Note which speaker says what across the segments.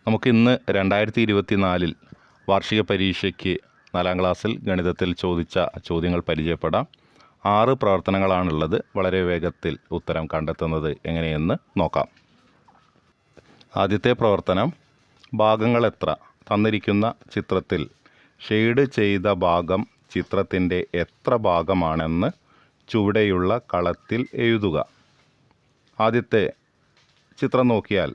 Speaker 1: നമുക്കിന്ന് 2024 വാർഷിക പരീക്ഷയ്ക്ക് 4ാം ക്ലാസ്സിൽ ഗണിതത്തിൽ ചോദിച്ച ചോദ്യങ്ങൾ പരിചയപ്പെടാം. 6 പ്രവർത്തനങ്ങളാണുള്ളത്. വളരെ വേഗത്തിൽ ഉത്തരം കണ്ടെത്തുന്നത് എങ്ങനെയെന്ന് നോക്കാം. ആദ്യത്തെ പ്രവർത്തനം, ഭാഗങ്ങൾ എത്ര? തന്നിരിക്കുന്ന ചിത്രത്തിൽ ഷെയ്ഡ് ചെയ്ത ഭാഗം ചിത്രത്തിൻ്റെ എത്ര ഭാഗമാണെന്ന് ചുവടെയുള്ള കളത്തിൽ എഴുതുക. ആദ്യത്തെ ചിത്രം നോക്കിയാൽ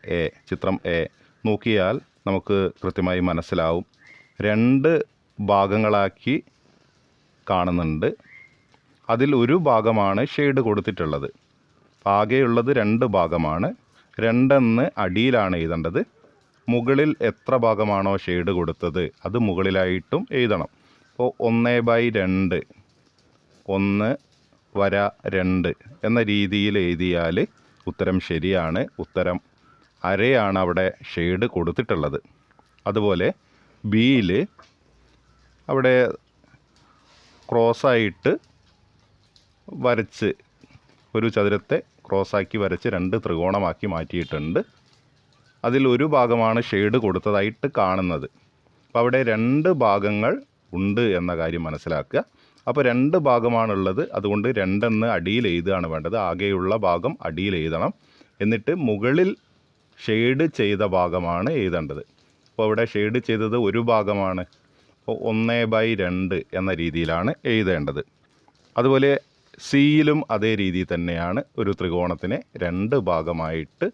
Speaker 1: ചിത്രം എ നോക്കിയാൽ നമുക്ക് കൃത്യമായി മനസ്സിലാവും. 2 ഭാഗങ്ങളാക്കി കാണുന്നുണ്ട്. അതിൽ ഒരു ഭാഗമാണ് ഷെയ്ഡ് കൊടുത്തിട്ടുള്ളത്. ആകെയുള്ളത് 2 ഭാഗമാണ്. 2 അടിയിലാണ് എഴുതേണ്ടത്. മുകളിൽ എത്ര ഭാഗമാണോ ഷെയ്ഡ് കൊടുത്തത് അത് മുകളിലായിട്ടും എഴുതണം. അപ്പോൾ 1/2 1/2 എന്ന രീതിയിൽ എഴുതിയാൽ ഉത്തരം ശരിയാണ്. ഉത്തരം അരയാണ് അവിടെ ഷെയ്ഡ് കൊടുത്തിട്ടുള്ളത്. അതുപോലെ ബിയിൽ അവിടെ ക്രോസായിട്ട് വരച്ച് ഒരു ചതുരത്തെ ക്രോസാക്കി വരച്ച് 2 ത്രികോണമാക്കി മാറ്റിയിട്ടുണ്ട്. അതിൽ ഒരു ഭാഗമാണ് ഷെയ്ഡ് കൊടുത്തതായിട്ട് കാണുന്നത്. അപ്പോൾ അവിടെ 2 ഭാഗങ്ങൾ ഉണ്ട് എന്ന കാര്യം മനസ്സിലാക്കുക. അപ്പോൾ 2 ഭാഗമാണുള്ളത്. അതുകൊണ്ട് 2 അടിയിൽ എഴുതുകയാണ് വേണ്ടത്. ആകെയുള്ള ഭാഗം അടിയിൽ എഴുതണം. എന്നിട്ട് മുകളിൽ ഷെയ്ഡ് ചെയ്ത ഭാഗമാണ് എഴുതേണ്ടത്. അപ്പോൾ ഇവിടെ ഷെയ്ഡ് ചെയ്തത് ഒരു ഭാഗമാണ്. അപ്പോൾ 1/2 എന്ന രീതിയിലാണ് എഴുതേണ്ടത്. അതുപോലെ സിയിലും അതേ രീതി തന്നെയാണ്. ഒരു ത്രികോണത്തിനെ 2 ഭാഗമായിട്ട്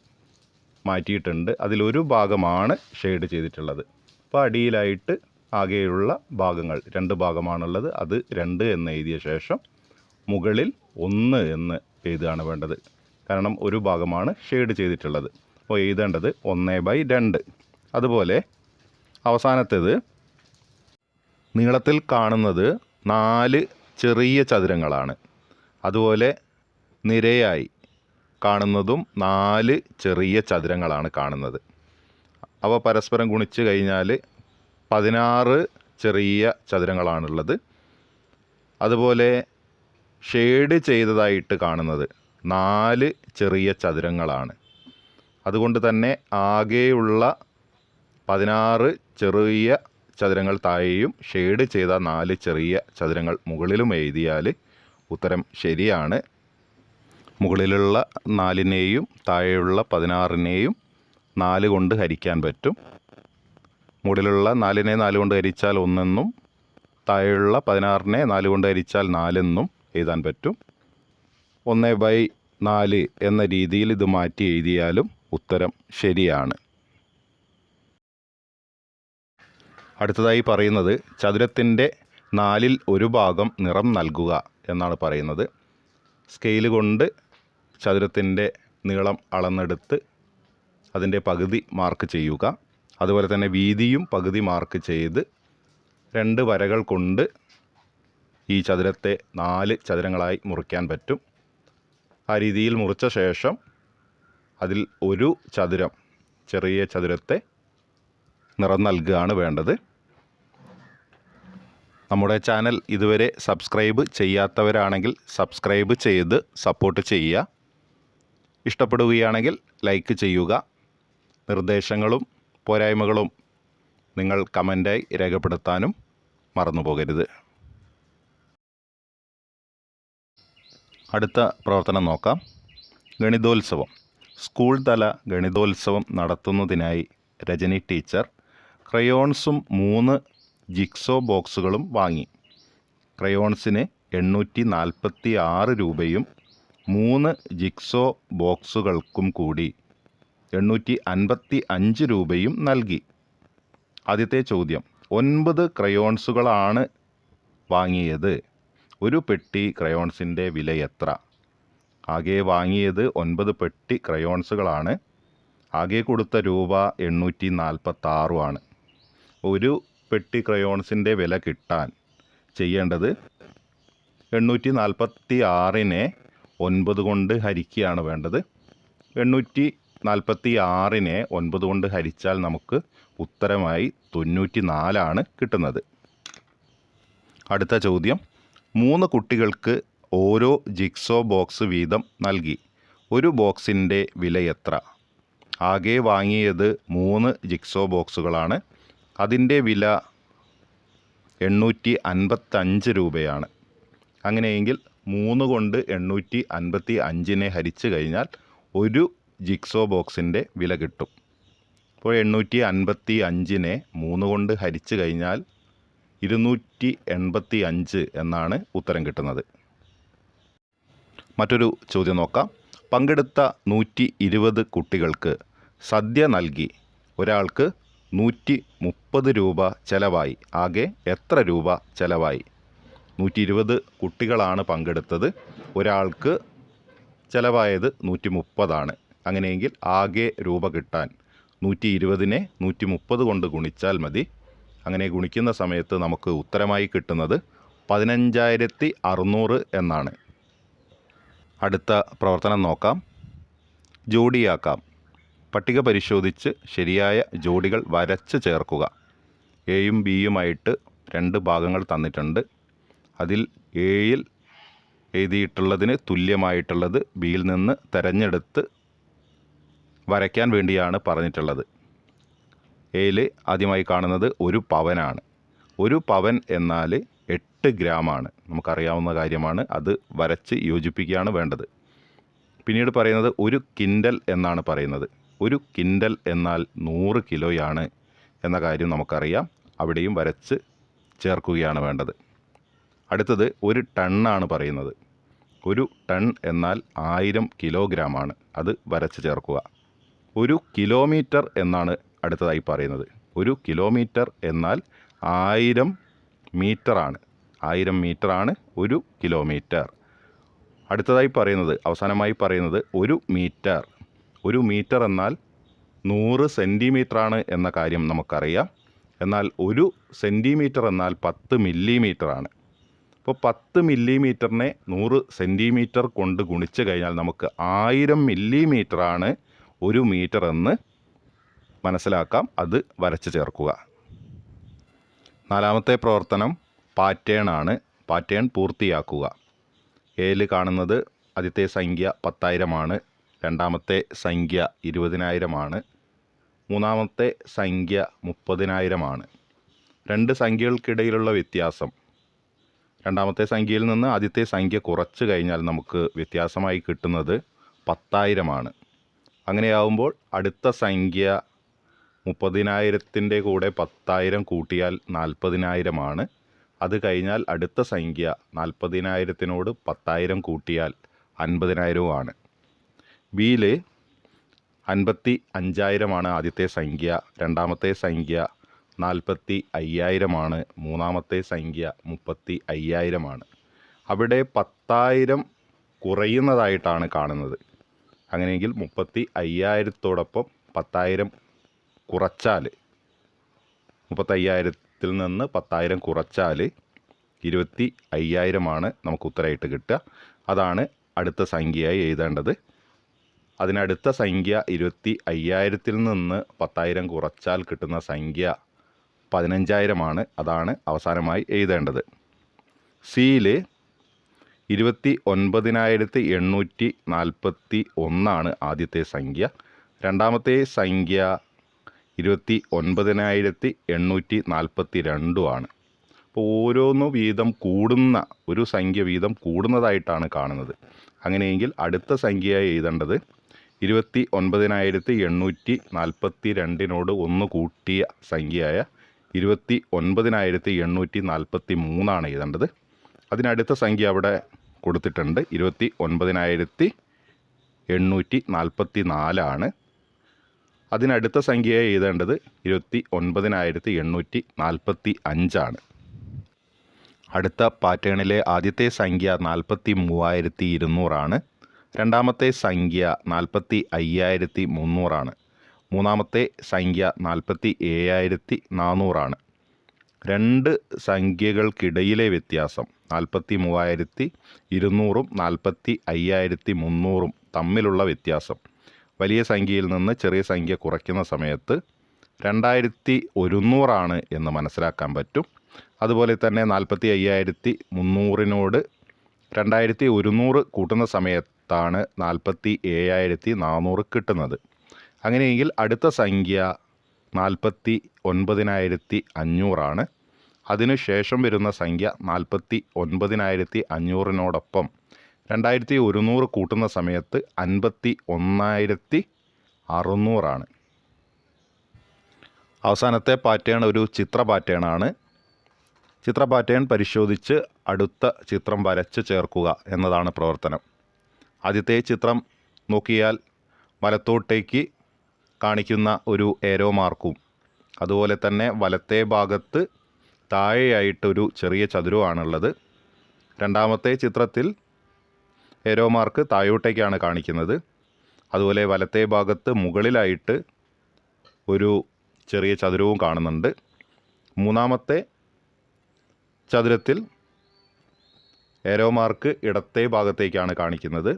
Speaker 1: മാറ്റിയിട്ടുണ്ട്. അതിലൊരു ഭാഗമാണ് ഷെയ്ഡ് ചെയ്തിട്ടുള്ളത്. അപ്പോൾ അടിയിലായിട്ട് ആകെയുള്ള ഭാഗങ്ങൾ 2 ഭാഗമാണുള്ളത്. അത് 2 എന്ന് എഴുതിയ ശേഷം മുകളിൽ 1 എന്ന് എഴുതുകയാണ് വേണ്ടത്. കാരണം ഒരു ഭാഗമാണ് ഷെയ്ഡ് ചെയ്തിട്ടുള്ളത്. അപ്പോൾ എഴുതേണ്ടത് 1/2. അതുപോലെ അവസാനത്തേത്, നീളത്തിൽ കാണുന്നത് 4 ചെറിയ ചതുരങ്ങളാണ്. അതുപോലെ നിരയായി കാണുന്നതും 4 ചെറിയ ചതുരങ്ങളാണ് കാണുന്നത്. അവ പരസ്പരം ഗുണിച്ച് കഴിഞ്ഞാൽ 16 ചെറിയ ചതുരങ്ങളാണുള്ളത്. അതുപോലെ ഷെയ്ഡ് ചെയ്തതായിട്ട് കാണുന്നത് 4 ചെറിയ ചതുരങ്ങളാണ്. അതുകൊണ്ട് തന്നെ ആകെയുള്ള 16 ചെറിയ ചതുരങ്ങൾ താഴെയും ഷെയ്ഡ് ചെയ്ത 4 ചെറിയ ചതുരങ്ങൾ മുകളിലും എഴുതിയാൽ ഉത്തരം ശരിയാണ്. മുകളിലുള്ള 4നെയും താഴെയുള്ള 16നെയും 4 കൊണ്ട് ഹരിക്കാൻ പറ്റും. മുകളിലുള്ള 4നെ 4 കൊണ്ട് ഹരിച്ചാൽ 1 എന്നും താഴെയുള്ള 16നെ 4 കൊണ്ട് ഹരിച്ചാൽ 4 എന്നും എഴുതാൻ പറ്റും. 1/4 എന്ന രീതിയിൽ ഇത് മാറ്റി എഴുതിയാലും ഉത്തരം ശരിയാണ്. അടുത്തതായി പറയുന്നത്, ചതുരത്തിൻ്റെ 4ൽ ഒരു ഭാഗം നിറം നൽകുക എന്നാണ് പറയുന്നത്. സ്കെയിൽ കൊണ്ട് ചതുരത്തിൻ്റെ നീളം അളന്നെടുത്ത് അതിൻ്റെ പകുതി മാർക്ക് ചെയ്യുക. അതുപോലെ തന്നെ വീതിയും പകുതി മാർക്ക് ചെയ്ത് 2 വരകൾ കൊണ്ട് ഈ ചതുരത്തെ 4 ചതുരങ്ങളായി മുറിക്കാൻ പറ്റും. ആ രീതിയിൽ മുറിച്ച ശേഷം അതിൽ ഒരു ചതുരം, ചെറിയ ചതുരത്തെ നിറം നൽകുകയാണ് വേണ്ടത്. നമ്മുടെ ചാനൽ ഇതുവരെ സബ്സ്ക്രൈബ് ചെയ്യാത്തവരാണെങ്കിൽ സബ്സ്ക്രൈബ് ചെയ്ത് സപ്പോർട്ട് ചെയ്യുക. ഇഷ്ടപ്പെടുകയാണെങ്കിൽ ലൈക്ക് ചെയ്യുക. നിർദ്ദേശങ്ങളും പോരായ്മകളും നിങ്ങൾ കമൻ്റായി രേഖപ്പെടുത്താനും മറന്നു പോകരുത്. അടുത്ത പ്രവർത്തനം നോക്കാം. ഗണിതോത്സവം. സ്കൂൾ തല ഗണിതോത്സവം നടത്തുന്നതിനായി രജനി ടീച്ചർ ക്രയോൺസും 3 ജിക്സോ ബോക്സുകളും വാങ്ങി. ക്രയോൺസിന് 846 രൂപയും 3 ജിക്സോ ബോക്സുകൾക്കും കൂടി 855 രൂപയും നൽകി. ആദ്യത്തെ ചോദ്യം, 9 ക്രയോൺസുകളാണ് വാങ്ങിയത്. ഒരു പെട്ടി ക്രയോൺസിൻ്റെ വില എത്ര? ആകെ വാങ്ങിയത് 9 പെട്ടി ക്രയോൺസുകളാണ്. ആകെ കൊടുത്ത രൂപ 846 ആണ്. ഒരു പെട്ടി ക്രയോൺസിൻ്റെ വില കിട്ടാൻ ചെയ്യേണ്ടത് 846നെ 9 കൊണ്ട് ഹരിക്കുകയാണ് വേണ്ടത്. 846നെ 9 കൊണ്ട് ഹരിച്ചാൽ നമുക്ക് ഉത്തരമായി 94 കിട്ടുന്നത്. അടുത്ത ചോദ്യം, 3 കുട്ടികൾക്ക് ഓരോ ജിക്സോ ബോക്സ് വീതം നൽകി. ഒരു ബോക്സിൻ്റെ വില എത്ര? ആകെ വാങ്ങിയത് 3 ജിക്സോ ബോക്സുകളാണ്. അതിൻ്റെ വില 855 രൂപയാണ്. അങ്ങനെയെങ്കിൽ 3 കൊണ്ട് 855 ഹരിച്ചു കഴിഞ്ഞാൽ ഒരു ജിക്സോ ബോക്സിൻ്റെ വില കിട്ടും. അപ്പോൾ 855 3 കൊണ്ട് ഹരിച്ചു കഴിഞ്ഞാൽ 285 എന്നാണ് ഉത്തരം കിട്ടുന്നത്. മറ്റൊരു ചോദ്യം നോക്കാം. പങ്കെടുത്ത 120 കുട്ടികൾക്ക് സദ്യ നൽകി ഒരാൾക്ക് 130 രൂപ ചെലവായി. ആകെ എത്ര രൂപ ചെലവായി? 120 കുട്ടികളാണ് പങ്കെടുത്തത്. ഒരാൾക്ക് ചെലവായത് 130 അങ്ങനെയെങ്കിൽ ആകെ രൂപ കിട്ടാൻ 120 130 കൊണ്ട് ഗുണിച്ചാൽ മതി. അങ്ങനെ ഗുണിക്കുന്ന സമയത്ത് നമുക്ക് ഉത്തരമായി കിട്ടുന്നത് 15,600 എന്നാണ്. അടുത്ത പ്രവർത്തനം നോക്കാം. ജോഡിയാക്കാം. പട്ടിക പരിശോധിച്ച് ശരിയായ ജോഡികൾ വരച്ച് ചേർക്കുക. എയും ബിയുമായിട്ട് 2 ഭാഗങ്ങൾ തന്നിട്ടുണ്ട്. അതിൽ എയിൽ എഴുതിയിട്ടുള്ളതിന് തുല്യമായിട്ടുള്ളത് ബിയിൽ നിന്ന് തിരഞ്ഞെടുത്ത് വരയ്ക്കാൻ വേണ്ടിയാണ് പറഞ്ഞിട്ടുള്ളത്. എയിൽ ആദ്യമായി കാണുന്നത് 1 പവനാണ്. 1 പവൻ എന്നാൽ 8 ഗ്രാമാണ്. നമുക്കറിയാവുന്ന കാര്യമാണ്. അത് വരച്ച് യോജിപ്പിക്കുകയാണ് വേണ്ടത്. പിന്നീട് പറയുന്നത് 1 കിൻഡൽ എന്നാണ് പറയുന്നത്. 1 കിൻഡൽ എന്നാൽ 100 കിലോയാണ് എന്ന കാര്യം നമുക്കറിയാം. അവിടെയും വരച്ച് ചേർക്കുകയാണ് വേണ്ടത്. അടുത്തത് 1 ടണ്ണാണ് പറയുന്നത്. 1 ടൺ എന്നാൽ 1000 കിലോഗ്രാമാണ്. അത് വരച്ച് ചേർക്കുക. 1 കിലോമീറ്റർ എന്നാണ് അടുത്തതായി പറയുന്നത്. 1 കിലോമീറ്റർ എന്നാൽ 1000 മീറ്ററാണ്. 1000 മീറ്ററാണ് 1 കിലോമീറ്റർ. അടുത്തതായി പറയുന്നത്, അവസാനമായി പറയുന്നത് 1 മീറ്റർ. 1 മീറ്റർ എന്നാൽ 100 സെൻറ്റിമീറ്ററാണ് എന്ന കാര്യം നമുക്കറിയാം. എന്നാൽ 1 സെൻറ്റിമീറ്റർ എന്നാൽ 10 മില്ലിമീറ്ററാണ്. അപ്പോൾ 10 മില്ലിമീറ്ററിനെ 100 സെൻറ്റിമീറ്റർ കൊണ്ട് ഗുണിച്ച് കഴിഞ്ഞാൽ നമുക്ക് 1000 മില്ലിമീറ്ററാണ് 1 മീറ്റർ എന്ന് മനസ്സിലാക്കാം. അത് വരച്ച് ചേർക്കുക. 4ാമത്തെ പ്രവർത്തനം പാറ്റേൺ ആണ്. പാറ്റേൺ പൂർത്തിയാക്കുക. എയിൽ കാണുന്നത് ആദ്യത്തെ സംഖ്യ 10,000 രണ്ടാമത്തെ സംഖ്യ 20,000 മൂന്നാമത്തെ സംഖ്യ 30,000 2 സംഖ്യകൾക്കിടയിലുള്ള വ്യത്യാസം, രണ്ടാമത്തെ സംഖ്യയിൽ നിന്ന് ആദ്യത്തെ സംഖ്യ കുറച്ച് കഴിഞ്ഞാൽ നമുക്ക് വ്യത്യാസമായി കിട്ടുന്നത് 10,000. അങ്ങനെയാവുമ്പോൾ അടുത്ത സംഖ്യ 30,000 കൂടെ 10,000 കൂട്ടിയാൽ 40,000. അത് കഴിഞ്ഞാൽ അടുത്ത സംഖ്യ 40,000 10,000 കൂട്ടിയാൽ 50,000. ബിയിൽ 55,000 ആദ്യത്തെ സംഖ്യ, രണ്ടാമത്തെ സംഖ്യ 45,000, മൂന്നാമത്തെ സംഖ്യ 35,000. അവിടെ 10,000 കുറയുന്നതായിട്ടാണ് കാണുന്നത്. അങ്ങനെയെങ്കിൽ 35,000 10,000 കുറച്ചാൽ, 35,000 നിന്ന് 10,000 കുറച്ചാൽ 25,000 നമുക്ക് ഉത്തരമായിട്ട് കിട്ടുക. അതാണ് അടുത്ത സംഖ്യയായി എഴുതേണ്ടത്. അതിനടുത്ത സംഖ്യ 25,000 നിന്ന് 10,000 കുറച്ചാൽ കിട്ടുന്ന സംഖ്യ 15,000. അതാണ് അവസാനമായി എഴുതേണ്ടത്. സിയിൽ 29,841 ആദ്യത്തെ സംഖ്യ, രണ്ടാമത്തെ സംഖ്യ 29,842. അപ്പോൾ ഓരോന്ന് വീതം കൂടുന്ന, ഒരു സംഖ്യ വീതം കൂടുന്നതായിട്ടാണ് കാണുന്നത്. അങ്ങനെയെങ്കിൽ അടുത്ത സംഖ്യയായി എഴുതേണ്ടത് 29,842 1 കൂട്ടിയ സംഖ്യയായ 29,843 എഴുതേണ്ടത്. അതിനടുത്ത സംഖ്യ അവിടെ കൊടുത്തിട്ടുണ്ട്, 29,844. അതിനടുത്ത സംഖ്യയായി എഴുതേണ്ടത് 29,845. അടുത്ത പാറ്റേണിലെ ആദ്യത്തെ സംഖ്യ 43,200, രണ്ടാമത്തെ സംഖ്യ 45,300, മൂന്നാമത്തെ സംഖ്യ 47,400. 2 സംഖ്യകൾക്കിടയിലെ വ്യത്യാസം 43,200 45,300 തമ്മിലുള്ള വ്യത്യാസം. വലിയ സംഖ്യയിൽ നിന്ന് ചെറിയ സംഖ്യ കുറയ്ക്കുന്ന സമയത്ത് 2,100 എന്ന് മനസ്സിലാക്കാൻ പറ്റും. അതുപോലെ തന്നെ 45,300 2,100 കൂട്ടുന്ന സമയത്താണ് 47,400 കിട്ടുന്നത്. അങ്ങനെയെങ്കിൽ അടുത്ത സംഖ്യ 49,500 അതിനുശേഷം വരുന്ന സംഖ്യ 49,500 2100 കൂട്ടുന്ന സമയത്ത് 51,600. അവസാനത്തെ പാറ്റേൺ ഒരു ചിത്ര പാറ്റേണാണ്. ചിത്ര പാറ്റേൺ പരിശോധിച്ച് അടുത്ത ചിത്രം വരച്ച് ചേർക്കുക എന്നതാണ് പ്രവർത്തനം. ആദ്യത്തെ ചിത്രം നോക്കിയാൽ വലത്തോട്ടേക്ക് കാണിക്കുന്ന ഒരു ഏരോ മാർക്കും അതുപോലെ തന്നെ വലത്തെ ഭാഗത്ത് താഴെയായിട്ടൊരു ചെറിയ ചതുരമാണുള്ളത്. രണ്ടാമത്തെ ചിത്രത്തിൽ ഏരോ മാർക്ക് താഴോട്ടേക്കാണ് കാണിക്കുന്നത്. അതുപോലെ വലത്തെ ഭാഗത്ത് മുകളിലായിട്ട് ഒരു ചെറിയ ചതുരവും കാണുന്നുണ്ട്. മൂന്നാമത്തെ ചതുരത്തിൽ ഏരോ മാർക്ക് ഇടത്തെ ഭാഗത്തേക്കാണ് കാണിക്കുന്നത്.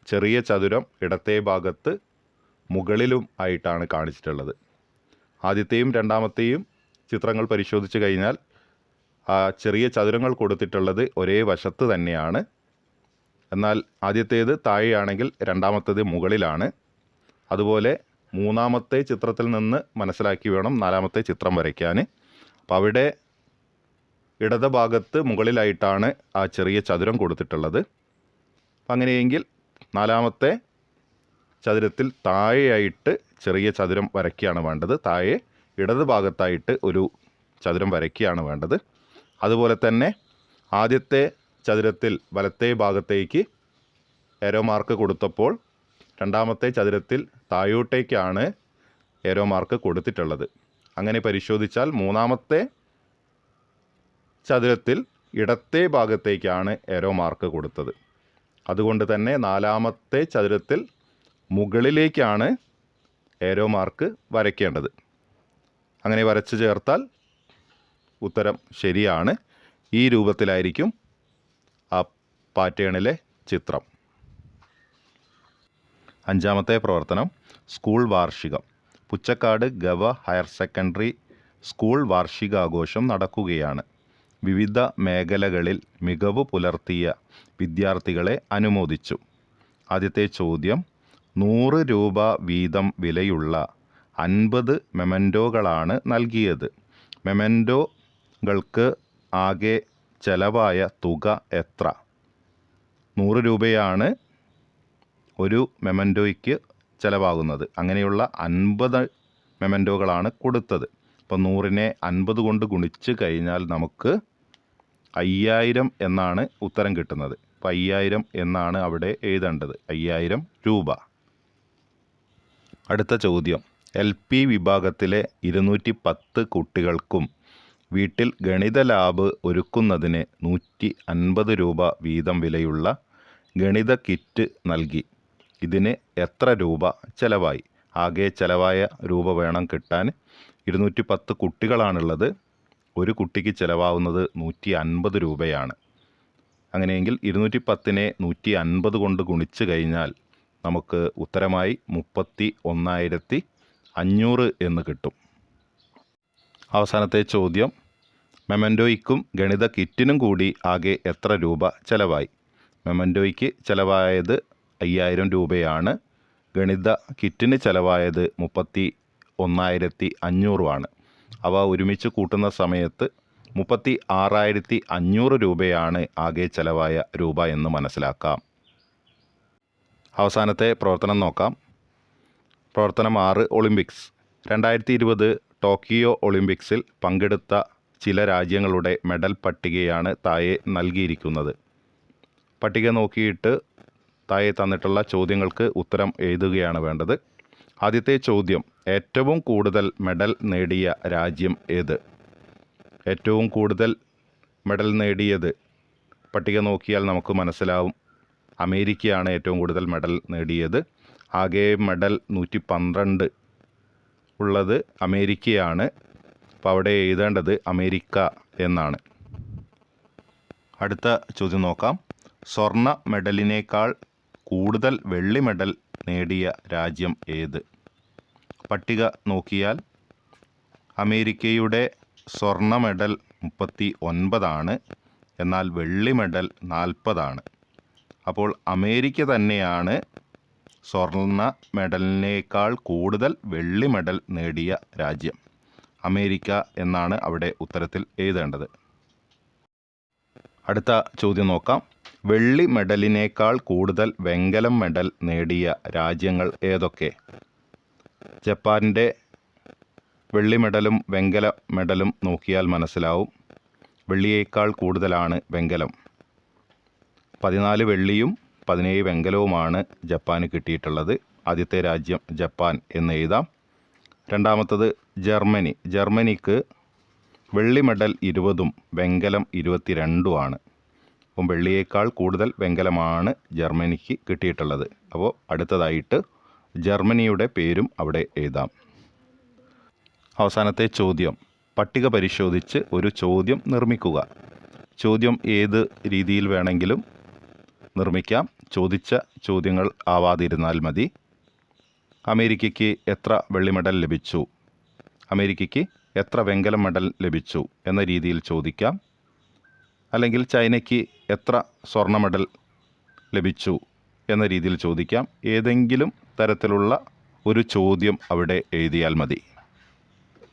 Speaker 1: ചെറിയ ചതുരം ഇടത്തെ ഭാഗത്ത് മുകളിലും ആയിട്ടാണ് കാണിച്ചിട്ടുള്ളത്. ആദ്യത്തെയും രണ്ടാമത്തെയും ചിത്രങ്ങൾ പരിശോധിച്ച് കഴിഞ്ഞാൽ ആ ചെറിയ ചതുരങ്ങൾ കൊടുത്തിട്ടുള്ളത് ഒരേ വശത്ത് തന്നെയാണ്. എന്നാൽ ആദ്യത്തേത് താഴെയാണെങ്കിൽ രണ്ടാമത്തേത് മുകളിലാണ്. അതുപോലെ മൂന്നാമത്തെ ചിത്രത്തിൽ നിന്ന് മനസ്സിലാക്കി വേണം നാലാമത്തെ ചിത്രം വരയ്ക്കാൻ. അപ്പോൾ അവിടെ ഇടത് ഭാഗത്ത് മുകളിലായിട്ടാണ് ആ ചെറിയ ചതുരം കൊടുത്തിട്ടുള്ളത്. അങ്ങനെയെങ്കിൽ നാലാമത്തെ ചതുരത്തിൽ താഴെയായിട്ട് ചെറിയ ചതുരം വരയ്ക്കുകയാണ് വേണ്ടത്. താഴെ ഇടത് ഭാഗത്തായിട്ട് ഒരു ചതുരം വരയ്ക്കുകയാണ് വേണ്ടത്. അതുപോലെ തന്നെ ആദ്യത്തെ ചതുരത്തിൽ വലത്തെ ഭാഗത്തേക്ക് ഏരോ മാർക്ക് കൊടുത്തപ്പോൾ രണ്ടാമത്തെ ചതുരത്തിൽ താഴോട്ടേക്കാണ് ഏരോ മാർക്ക് കൊടുത്തിട്ടുള്ളത്. അങ്ങനെ പരിശോധിച്ചാൽ മൂന്നാമത്തെ ചതുരത്തിൽ ഇടത്തെ ഭാഗത്തേക്കാണ് ഏരോ മാർക്ക് കൊടുത്തത്. അതുകൊണ്ട് തന്നെ നാലാമത്തെ ചതുരത്തിൽ മുകളിലേക്കാണ് ഏരോ മാർക്ക് വരയ്ക്കേണ്ടത്. അങ്ങനെ വരച്ച് ചേർത്താൽ ഉത്തരം ശരിയാണ്. ഈ രൂപത്തിലായിരിക്കും ആ പാറ്റേണിലെ ചിത്രം. അഞ്ചാമത്തെ പ്രവർത്തനം സ്കൂൾ വാർഷികം. പുച്ചക്കാട് ഗവ ഹയർ സെക്കൻഡറി സ്കൂൾ വാർഷികാഘോഷം നടക്കുകയാണ്. വിവിധ മേഖലകളിൽ മികവ് പുലർത്തിയ വിദ്യാർത്ഥികളെ അനുമോദിച്ചു. ആദ്യത്തെ ചോദ്യം, 100 രൂപ വീതം വിലയുള്ള 50 മെമൻറ്റോകളാണ് നൽകിയത്. മെമൻറ്റോകൾക്ക് ആകെ ചെലവായ തുക എത്ര? 100 രൂപയാണ് ഒരു മെമൻറ്റോയ്ക്ക് ചിലവാകുന്നത്. അങ്ങനെയുള്ള 50 മെമൻറ്റോകളാണ് കൊടുത്തത്. അപ്പോൾ 100നെ 50 കൊണ്ട് ഗുണിച്ച് കഴിഞ്ഞാൽ നമുക്ക് 5000 എന്നാണ് ഉത്തരം കിട്ടുന്നത്. അപ്പോൾ 5000 എന്നാണ് അവിടെ എഴുതേണ്ടത്. 5000 രൂപ. അടുത്ത ചോദ്യം, LP വിഭാഗത്തിലെ 210 കുട്ടികൾക്കും വീട്ടിൽ ഗണിത ലാബ് ഒരുക്കുന്നതിന് 150 രൂപ വീതം വിലയുള്ള ഗണിത കിറ്റ് നൽകി. ഇതിന് എത്ര രൂപ ചിലവായി? ആകെ ചിലവായ രൂപ വേണം കിട്ടാൻ. 210 കുട്ടികളാണുള്ളത്. ഒരു കുട്ടിക്ക് ചിലവാകുന്നത് 150 രൂപയാണ്. അങ്ങനെയെങ്കിൽ 210നെ 150 കൊണ്ട് ഗുണിച്ച് കഴിഞ്ഞാൽ നമുക്ക് ഉത്തരമായി 31,500 എന്ന് കിട്ടും. അവസാനത്തെ ചോദ്യം, മെമൻറ്റോയ്ക്കും ഗണിത കിറ്റിനും കൂടി ആകെ എത്ര രൂപ ചിലവായി? മെമൻറ്റോയ്ക്ക് ചിലവായത് 5000 രൂപയാണ്. ഗണിത കിറ്റിന് ചിലവായത് 31,500 ആണ്. അവ ഒരുമിച്ച് കൂട്ടുന്ന സമയത്ത് 36,500 രൂപയാണ് ആകെ ചിലവായ രൂപ എന്ന് മനസ്സിലാക്കാം. അവസാനത്തെ പ്രവർത്തനം നോക്കാം. പ്രവർത്തനം 6, ഒളിമ്പിക്സ്. 2020 ടോക്കിയോ ഒളിമ്പിക്സിൽ പങ്കെടുത്ത ചില രാജ്യങ്ങളുടെ മെഡൽ പട്ടികയാണ് താഴെ നൽകിയിരിക്കുന്നത്. പട്ടിക നോക്കിയിട്ട് താഴെ തന്നിട്ടുള്ള ചോദ്യങ്ങൾക്ക് ഉത്തരം എഴുതുകയാണ് വേണ്ടത്. ആദ്യത്തെ ചോദ്യം, ഏറ്റവും കൂടുതൽ മെഡൽ നേടിയ രാജ്യം ഏത്? ഏറ്റവും കൂടുതൽ മെഡൽ നേടിയത് പട്ടിക നോക്കിയാൽ നമുക്ക് മനസ്സിലാവും. അമേരിക്കയാണ് ഏറ്റവും കൂടുതൽ മെഡൽ നേടിയത്. ആകെ മെഡൽ 112 ഉള്ളത് അമേരിക്കയാണ്. അപ്പോൾ അവിടെ എഴുതേണ്ടത് അമേരിക്ക എന്നാണ്. അടുത്ത ചോദ്യം നോക്കാം. സ്വർണ്ണ മെഡലിനേക്കാൾ കൂടുതൽ വെള്ളി മെഡൽ നേടിയ രാജ്യം ഏത്? പട്ടിക നോക്കിയാൽ അമേരിക്കയുടെ സ്വർണ്ണ മെഡൽ 39 എന്നാൽ വെള്ളി മെഡൽ 40. അപ്പോൾ അമേരിക്ക തന്നെയാണ് സ്വർണ്ണ മെഡലിനേക്കാൾ കൂടുതൽ വെള്ളി മെഡൽ നേടിയ രാജ്യം? അമേരിക്ക എന്നാണ് അവിടെ ഉത്തരത്തിൽ എഴുതേണ്ടത്. അടുത്ത ചോദ്യം നോക്കാം. വെള്ളി മെഡലിനേക്കാൾ കൂടുതൽ വെങ്കലം മെഡൽ നേടിയ രാജ്യങ്ങൾ ഏതൊക്കെ? ജപ്പാൻ്റെ വെള്ളി മെഡലും വെങ്കല മെഡലും നോക്കിയാൽ മനസ്സിലാവും. വെള്ളിയേക്കാൾ കൂടുതലാണ് വെങ്കലം. 14 വെള്ളിയും 17 വെങ്കലവുമാണ് ജപ്പാന് കിട്ടിയിട്ടുള്ളത്. ആദ്യത്തെ രാജ്യം ജപ്പാൻ എന്ന് എഴുതാം. രണ്ടാമത്തത് ജർമ്മനി. ജർമ്മനിക്ക് വെള്ളി മെഡൽ 20ഉം വെങ്കലം 22ഉമാണ്. അപ്പം വെള്ളിയേക്കാൾ കൂടുതൽ വെങ്കലമാണ് ജർമ്മനിക്ക് കിട്ടിയിട്ടുള്ളത്. അപ്പോൾ അടുത്തതായിട്ട് ജർമ്മനിയുടെ പേരും അവിടെ എഴുതാം. അവസാനത്തെ ചോദ്യം. പട്ടിക പരിശോധിച്ച് ഒരു ചോദ്യം നിർമ്മിക്കുക. ചോദ്യം ഏത് രീതിയിൽ വേണമെങ്കിലും നിർമ്മിക്കാം. ചോദിച്ച ചോദ്യങ്ങൾ ആവാതിരുന്നാൽ മതി. അമേരിക്കയ്ക്ക് എത്ര വെള്ളി മെഡൽ ലഭിച്ചു? അമേരിക്കയ്ക്ക് എത്ര വെങ്കല മെഡൽ ലഭിച്ചു എന്ന രീതിയിൽ ചോദിക്കാം. അല്ലെങ്കിൽ ചൈനയ്ക്ക് എത്ര സ്വർണ്ണ മെഡൽ ലഭിച്ചു എന്ന രീതിയിൽ ചോദിക്കാം. ഏതെങ്കിലും തരത്തിലുള്ള ഒരു ചോദ്യം അവിടെ എഴുതിയാൽ മതി.